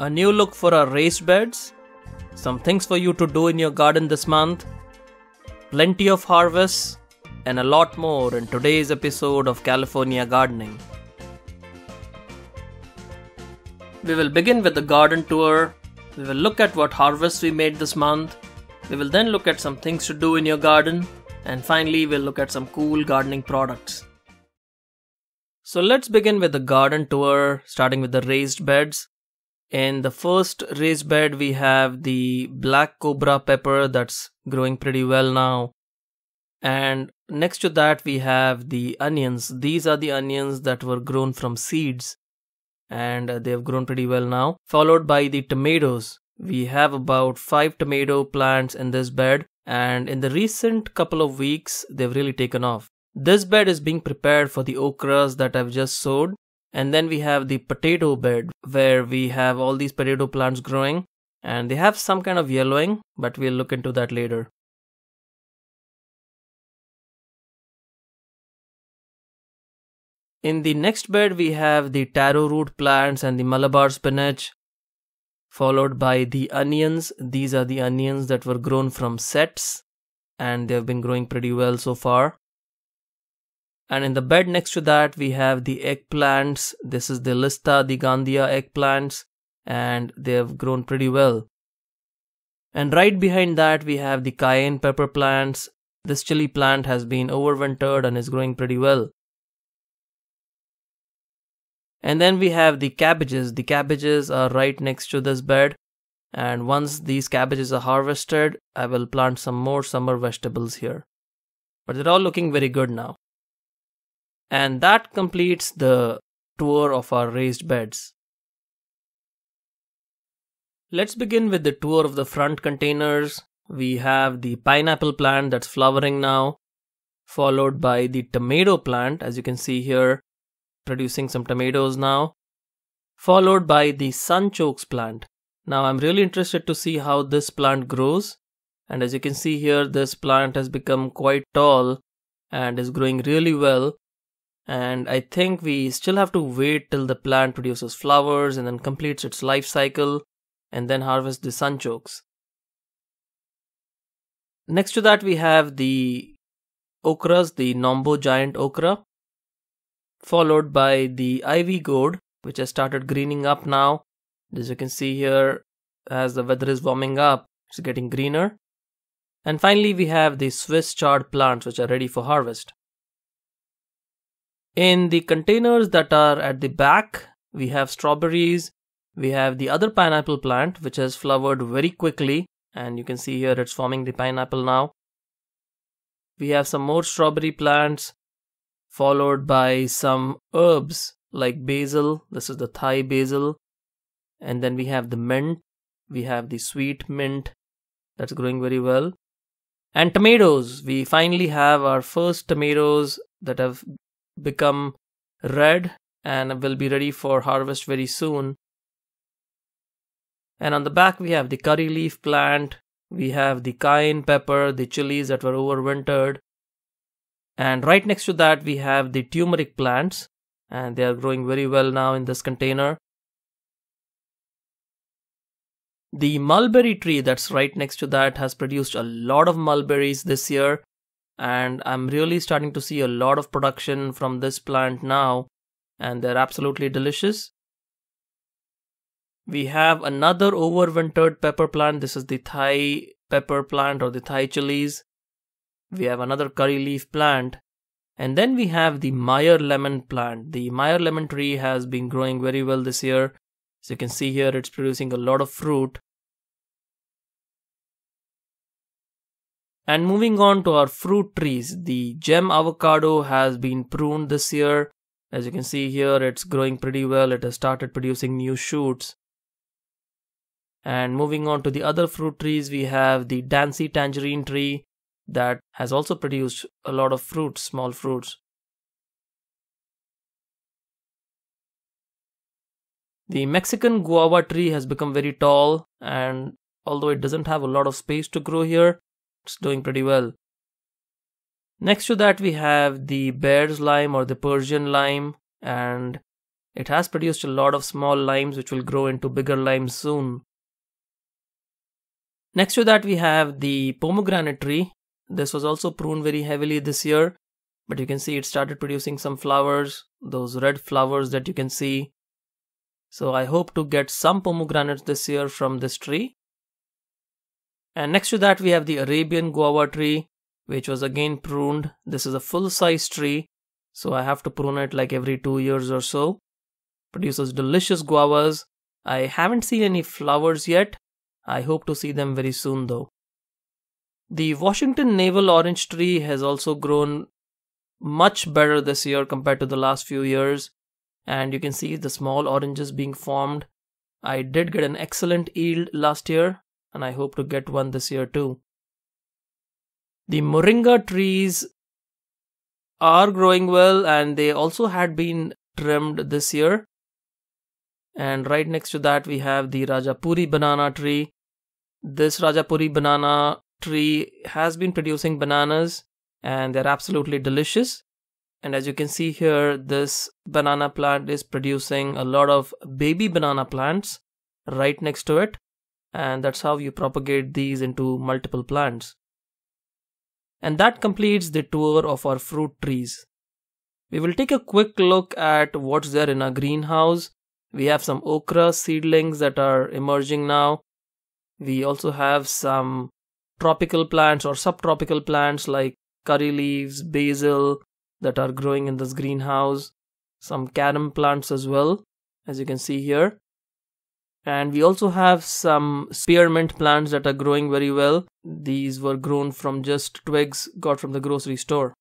A new look for our raised beds, some things for you to do in your garden this month, plenty of harvests, and a lot more in today's episode of California Gardening. We will begin with the garden tour. We will look at what harvests we made this month. We will then look at some things to do in your garden. And finally, we'll look at some cool gardening products. So let's begin with the garden tour, starting with the raised beds. In the first raised bed, we have the black cobra pepper that's growing pretty well now. And next to that, we have the onions. These are the onions that were grown from seeds. And they have grown pretty well now. Followed by the tomatoes. We have about 5 tomato plants in this bed. And in the recent couple of weeks, they've really taken off. This bed is being prepared for the okras that I've just sowed. And then we have the potato bed where we have all these potato plants growing. And they have some kind of yellowing, but we'll look into that later. In the next bed, we have the taro root plants and the Malabar spinach. Followed by the onions. These are the onions that were grown from sets. And they have been growing pretty well so far. And in the bed next to that, we have the eggplants. This is the Lista the Gandia eggplants. And they have grown pretty well. And right behind that, we have the Cayenne Pepper plants. This chili plant has been overwintered and is growing pretty well. And then we have the cabbages. The cabbages are right next to this bed. And once these cabbages are harvested, I will plant some more summer vegetables here. But they're all looking very good now. And that completes the tour of our raised beds. Let's begin with the tour of the front containers. We have the pineapple plant that's flowering now, followed by the tomato plant, as you can see here, producing some tomatoes now, followed by the sunchokes plant. Now I'm really interested to see how this plant grows. And as you can see here, this plant has become quite tall and is growing really well. And I think we still have to wait till the plant produces flowers and then completes its life cycle and then harvest the sunchokes. Next to that, we have the okras, the Nombo giant okra, followed by the ivy gourd, which has started greening up now. As you can see here, as the weather is warming up, it's getting greener. And finally, we have the Swiss chard plants, which are ready for harvest. In the containers that are at the back, we have strawberries. We have the other pineapple plant, which has flowered very quickly. And you can see here it's forming the pineapple now. We have some more strawberry plants, followed by some herbs like basil. This is the Thai basil. And then we have the mint. We have the sweet mint that's growing very well. And tomatoes. We finally have our first tomatoes that have become red and will be ready for harvest very soon. And on the back we have the curry leaf plant, we have the cayenne pepper, the chilies that were overwintered. And right next to that we have the turmeric plants, and they are growing very well now in this container. The mulberry tree that's right next to that has produced a lot of mulberries this year. And I'm really starting to see a lot of production from this plant now, and they're absolutely delicious. We have another overwintered pepper plant. This is the Thai pepper plant or the Thai chilies. We have another curry leaf plant. And then we have the Meyer lemon plant. The Meyer lemon tree has been growing very well this year. As you can see here, it's producing a lot of fruit. And moving on to our fruit trees, the gem avocado has been pruned this year. As you can see here, it's growing pretty well. It has started producing new shoots. And moving on to the other fruit trees, we have the Dancy tangerine tree that has also produced a lot of fruits, small fruits. The Mexican guava tree has become very tall, and although it doesn't have a lot of space to grow here, it's doing pretty well. Next to that we have the bear's lime or the Persian lime, and it has produced a lot of small limes which will grow into bigger limes soon. Next to that we have the pomegranate tree. This was also pruned very heavily this year, but you can see it started producing some flowers, those red flowers that you can see. So I hope to get some pomegranates this year from this tree. And next to that we have the Arabian guava tree, which was again pruned. This is a full-size tree, so I have to prune it like every 2 years or so. Produces delicious guavas. I haven't seen any flowers yet. I hope to see them very soon though. The Washington navel orange tree has also grown much better this year compared to the last few years, and you can see the small oranges being formed. I did get an excellent yield last year, and I hope to get one this year too. The moringa trees are growing well, and they also had been trimmed this year. And right next to that we have the Rajapuri banana tree. This Rajapuri banana tree has been producing bananas, and they're absolutely delicious. And as you can see here, this banana plant is producing a lot of baby banana plants right next to it, and that's how you propagate these into multiple plants. And that completes the tour of our fruit trees. We will take a quick look at what's there in our greenhouse. We have some okra seedlings that are emerging now. We also have some tropical plants or subtropical plants like curry leaves, basil that are growing in this greenhouse. Some carom plants as well, as you can see here. And we also have some spearmint plants that are growing very well. These were grown from just twigs got from the grocery store.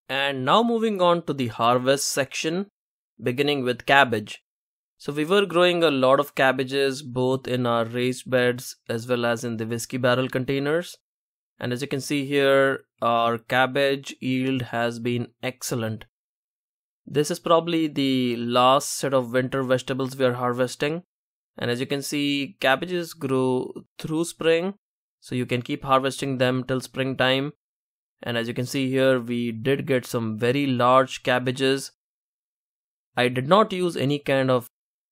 And now moving on to the harvest section, beginning with cabbage. So we were growing a lot of cabbages both in our raised beds as well as in the whiskey barrel containers. And as you can see here, our cabbage yield has been excellent. This is probably the last set of winter vegetables we are harvesting. And as you can see, cabbages grow through spring, so you can keep harvesting them till springtime. And as you can see here, we did get some very large cabbages. I did not use any kind of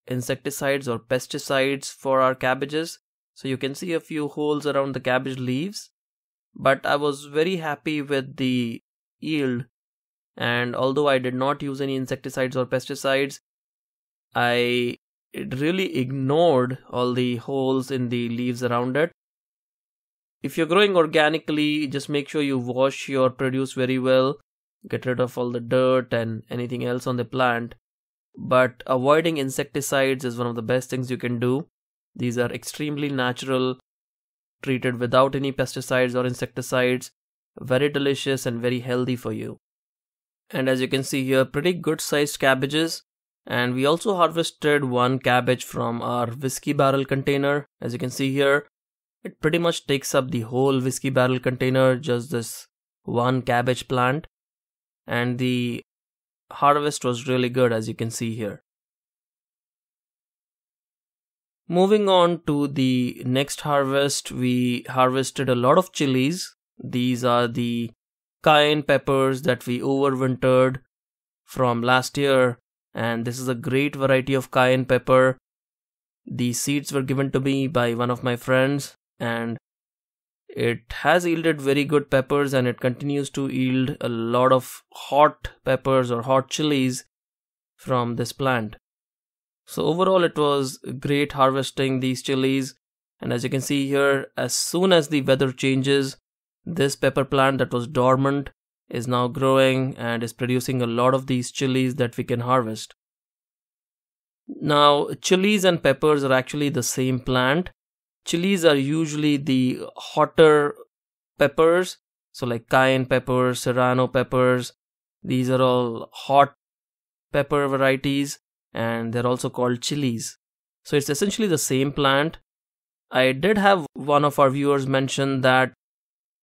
insecticides or pesticides for our cabbages, so you can see a few holes around the cabbage leaves. But I was very happy with the yield, and although I did not use any insecticides or pesticides, I really ignored all the holes in the leaves around it. If you're growing organically, just make sure you wash your produce very well, get rid of all the dirt and anything else on the plant. But avoiding insecticides is one of the best things you can do. These are extremely natural, treated without any pesticides or insecticides, very delicious and very healthy for you. And as you can see here, pretty good sized cabbages. And we also harvested one cabbage from our whiskey barrel container. As you can see here, it pretty much takes up the whole whiskey barrel container, just this one cabbage plant. And the harvest was really good, as you can see here. Moving on to the next harvest, we harvested a lot of chilies. These are the cayenne peppers that we overwintered from last year, and this is a great variety of cayenne pepper. The seeds were given to me by one of my friends, and it has yielded very good peppers, and it continues to yield a lot of hot peppers or hot chilies from this plant. So overall it was great harvesting these chilies, and as you can see here, as soon as the weather changes, this pepper plant that was dormant is now growing and is producing a lot of these chilies that we can harvest. Now, chilies and peppers are actually the same plant. Chilies are usually the hotter peppers, so like cayenne peppers, serrano peppers. These are all hot pepper varieties, and they're also called chilies. So it's essentially the same plant. I did have one of our viewers mention that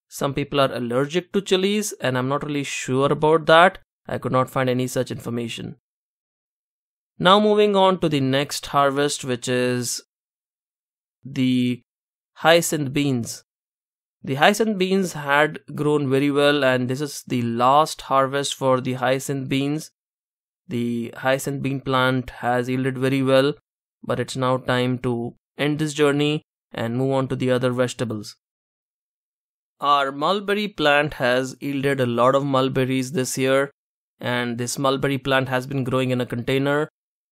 some people are allergic to chilies, and I'm not really sure about that. I could not find any such information. Now moving on to the next harvest, which is the hyacinth beans. The hyacinth beans had grown very well, and this is the last harvest for the hyacinth beans. The hyacinth bean plant has yielded very well, but it's now time to end this journey and move on to the other vegetables. Our mulberry plant has yielded a lot of mulberries this year, and this mulberry plant has been growing in a container.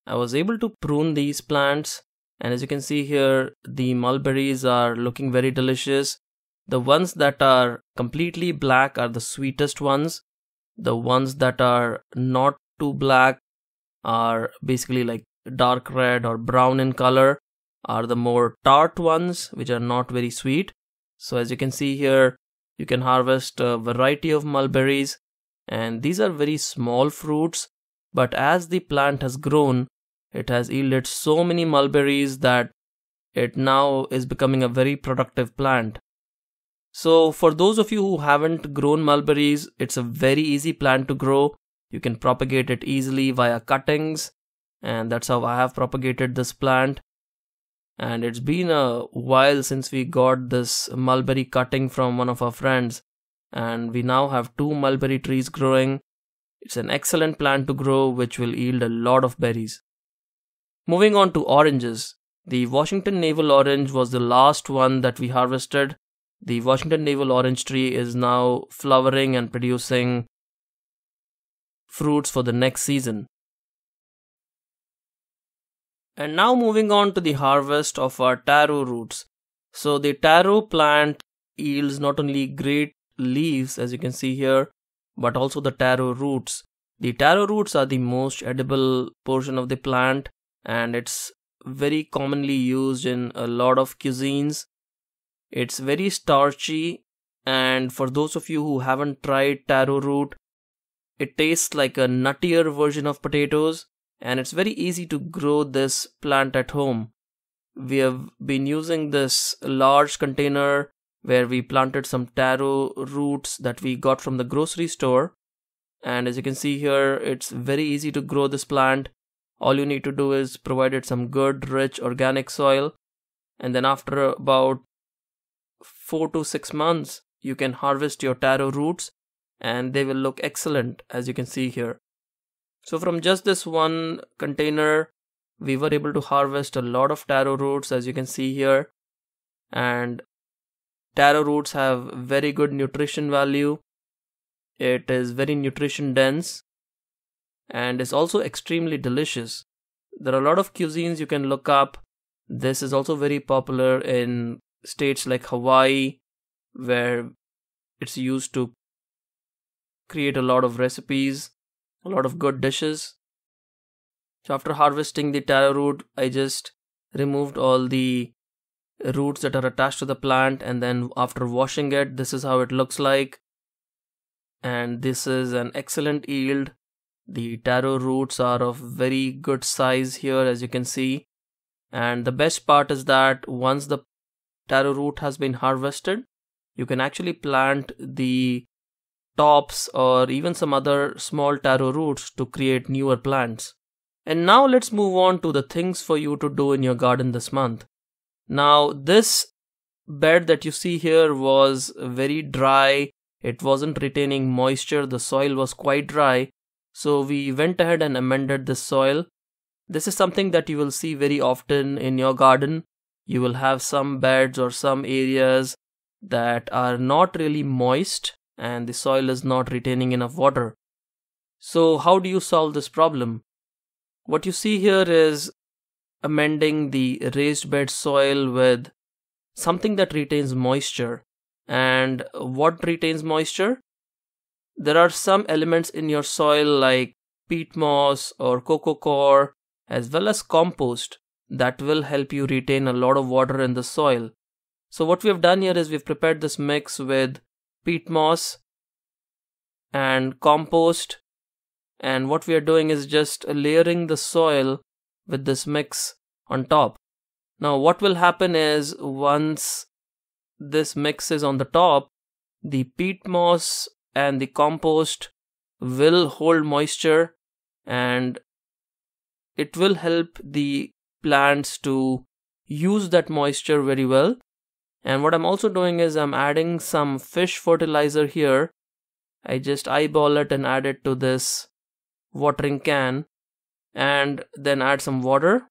I was able to prune these plants, and as you can see here, the mulberries are looking very delicious. The ones that are completely black are the sweetest ones. The ones that are not too black are basically like dark red or brown in color, are the more tart ones, which are not very sweet. So as you can see here, you can harvest a variety of mulberries, and these are very small fruits, but as the plant has grown, it has yielded so many mulberries that it now is becoming a very productive plant. So for those of you who haven't grown mulberries, it's a very easy plant to grow. You can propagate it easily via cuttings, and that's how I have propagated this plant. And it's been a while since we got this mulberry cutting from one of our friends, and we now have 2 mulberry trees growing. It's an excellent plant to grow, which will yield a lot of berries. Moving on to oranges. The Washington Navel Orange was the last one that we harvested. The Washington Navel Orange tree is now flowering and producing fruits for the next season. And now moving on to the harvest of our taro roots. So the taro plant yields not only great leaves, as you can see here, but also the taro roots. The taro roots are the most edible portion of the plant, and it's very commonly used in a lot of cuisines. It's very starchy, and for those of you who haven't tried taro root, it tastes like a nuttier version of potatoes, and it's very easy to grow this plant at home. We have been using this large container where we planted some taro roots that we got from the grocery store, and as you can see here, it's very easy to grow this plant. All you need to do is provide it some good, rich, organic soil, and then after about 4 to 6 months, you can harvest your taro roots, and they will look excellent, as you can see here. So from just this one container, we were able to harvest a lot of taro roots, as you can see here. And taro roots have very good nutrition value. It is very nutrition dense, and is also extremely delicious. There are a lot of cuisines you can look up. This is also very popular in states like Hawaii, where it's used to create a lot of recipes, a lot of good dishes. So after harvesting the taro root, I just removed all the roots that are attached to the plant, and then after washing it, this is how it looks like. And this is an excellent yield. The taro roots are of very good size here, as you can see. And the best part is that once the taro root has been harvested, you can actually plant the tops or even some other small taro roots to create newer plants. And now let's move on to the things for you to do in your garden this month. Now this bed that you see here was very dry. It wasn't retaining moisture. The soil was quite dry. So we went ahead and amended this soil. This is something that you will see very often in your garden. You will have some beds or some areas that are not really moist and the soil is not retaining enough water. So how do you solve this problem? What you see here is amending the raised bed soil with something that retains moisture. And what retains moisture? There are some elements in your soil like peat moss or coco coir, as well as compost, that will help you retain a lot of water in the soil. So what we have done here is we've prepared this mix with peat moss and compost, and what we are doing is just layering the soil with this mix on top. Now what will happen is once this mix is on the top, the peat moss and the compost will hold moisture, and it will help the plants to use that moisture very well. And what I'm also doing is I'm adding some fish fertilizer here. I just eyeball it and add it to this watering can and then add some water.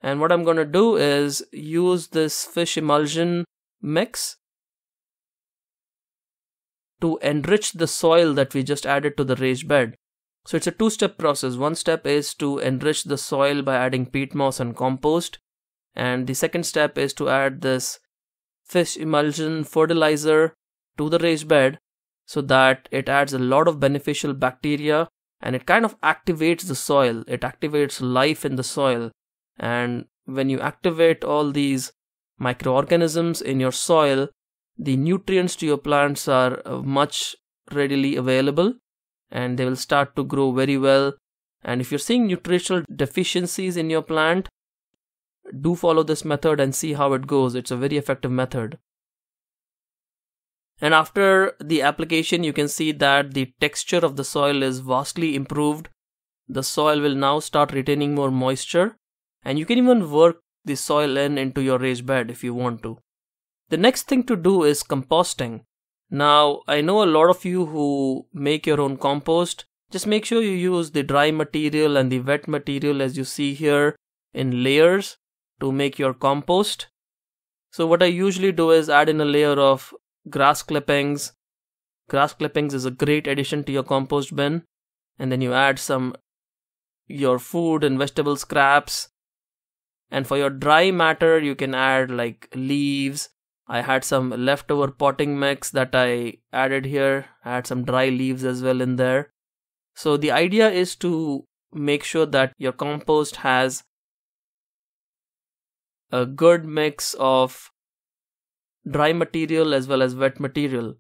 And what I'm going to do is use this fish emulsion mix to enrich the soil that we just added to the raised bed. So it's a two-step process. One step is to enrich the soil by adding peat moss and compost. And the second step is to add this fish emulsion fertilizer to the raised bed so that it adds a lot of beneficial bacteria and it kind of activates the soil. It activates life in the soil. And when you activate all these microorganisms in your soil, the nutrients to your plants are much readily available and they will start to grow very well. And if you're seeing nutritional deficiencies in your plant, do follow this method and see how it goes. It's a very effective method. And after the application, you can see that the texture of the soil is vastly improved. The soil will now start retaining more moisture, and you can even work the soil into your raised bed if you want to. The next thing to do is composting. Now, I know a lot of you who make your own compost. Just make sure you use the dry material and the wet material as you see here in layers to make your compost. So what I usually do is add in a layer of grass clippings. Grass clippings is a great addition to your compost bin. And then you add some your food and vegetable scraps. And for your dry matter, you can add like leaves. I had some leftover potting mix that I added here. I had some dry leaves as well in there. So the idea is to make sure that your compost has a good mix of dry material as well as wet material.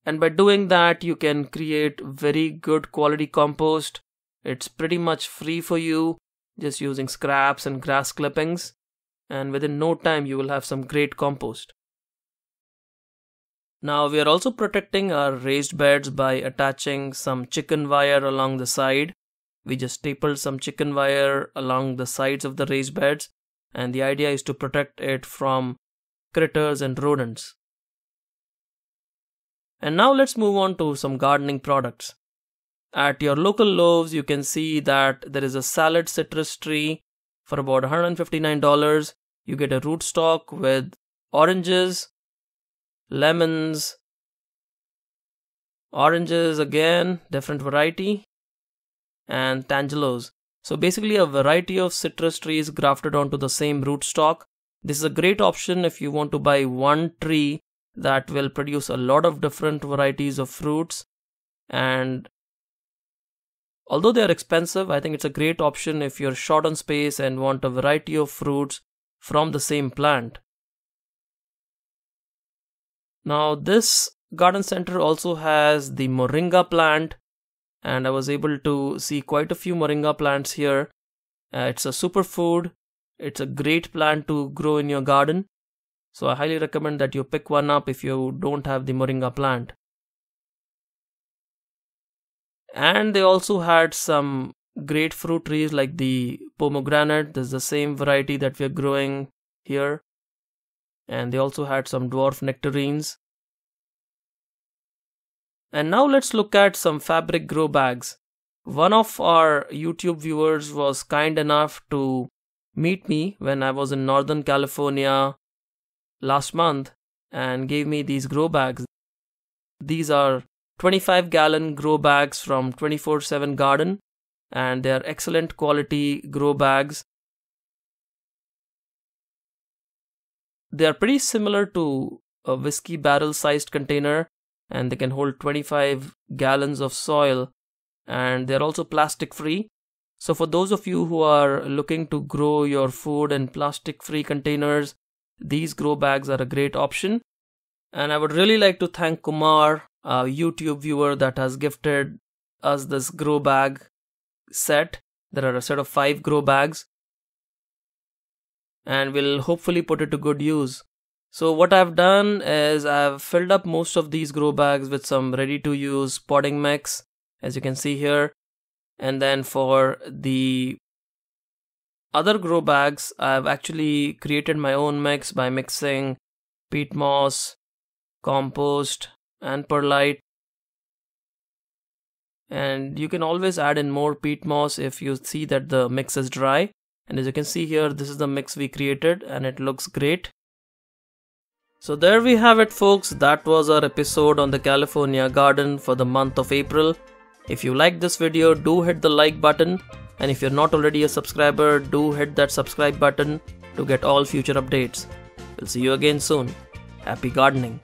And by doing that, you can create very good quality compost. It's pretty much free for you, just using scraps and grass clippings. And within no time, you will have some great compost. Now, we are also protecting our raised beds by attaching some chicken wire along the side. We just stapled some chicken wire along the sides of the raised beds. And the idea is to protect it from critters and rodents. And now let's move on to some gardening products. At your local Lowe's, you can see that there is a salad citrus tree for about $159. You get a rootstock with oranges, lemons, oranges again, different variety, and tangelos. So basically a variety of citrus trees grafted onto the same rootstock. This is a great option if you want to buy one tree that will produce a lot of different varieties of fruits. And although they are expensive, I think it's a great option if you're short on space and want a variety of fruits from the same plant. Now this garden center also has the moringa plant, and I was able to see quite a few moringa plants here. It's a superfood. It's a great plant to grow in your garden. So I highly recommend that you pick one up if you don't have the moringa plant. And they also had some great fruit trees like the pomegranate. This is the same variety that we are growing here. And they also had some dwarf nectarines. And now let's look at some fabric grow bags. One of our YouTube viewers was kind enough to meet me when I was in Northern California last month and gave me these grow bags. These are 25-gallon grow bags from 24/7 Garden, and they are excellent quality grow bags. They are pretty similar to a whiskey barrel sized container, and they can hold 25 gallons of soil, and they're also plastic free. So for those of you who are looking to grow your food in plastic free containers, these grow bags are a great option. And I would really like to thank Kumar, a YouTube viewer that has gifted us this grow bag set. There are a set of 5 grow bags, and we'll hopefully put it to good use. So what I've done is I've filled up most of these grow bags with some ready to use potting mix, as you can see here. And then for the other grow bags, I've actually created my own mix by mixing peat moss, compost, and perlite. And you can always add in more peat moss if you see that the mix is dry. And as you can see here, this is the mix we created and it looks great. So there we have it, folks. That was our episode on the California garden for the month of April. If you liked this video, do hit the like button. And if you're not already a subscriber, do hit that subscribe button to get all future updates. We'll see you again soon. Happy gardening.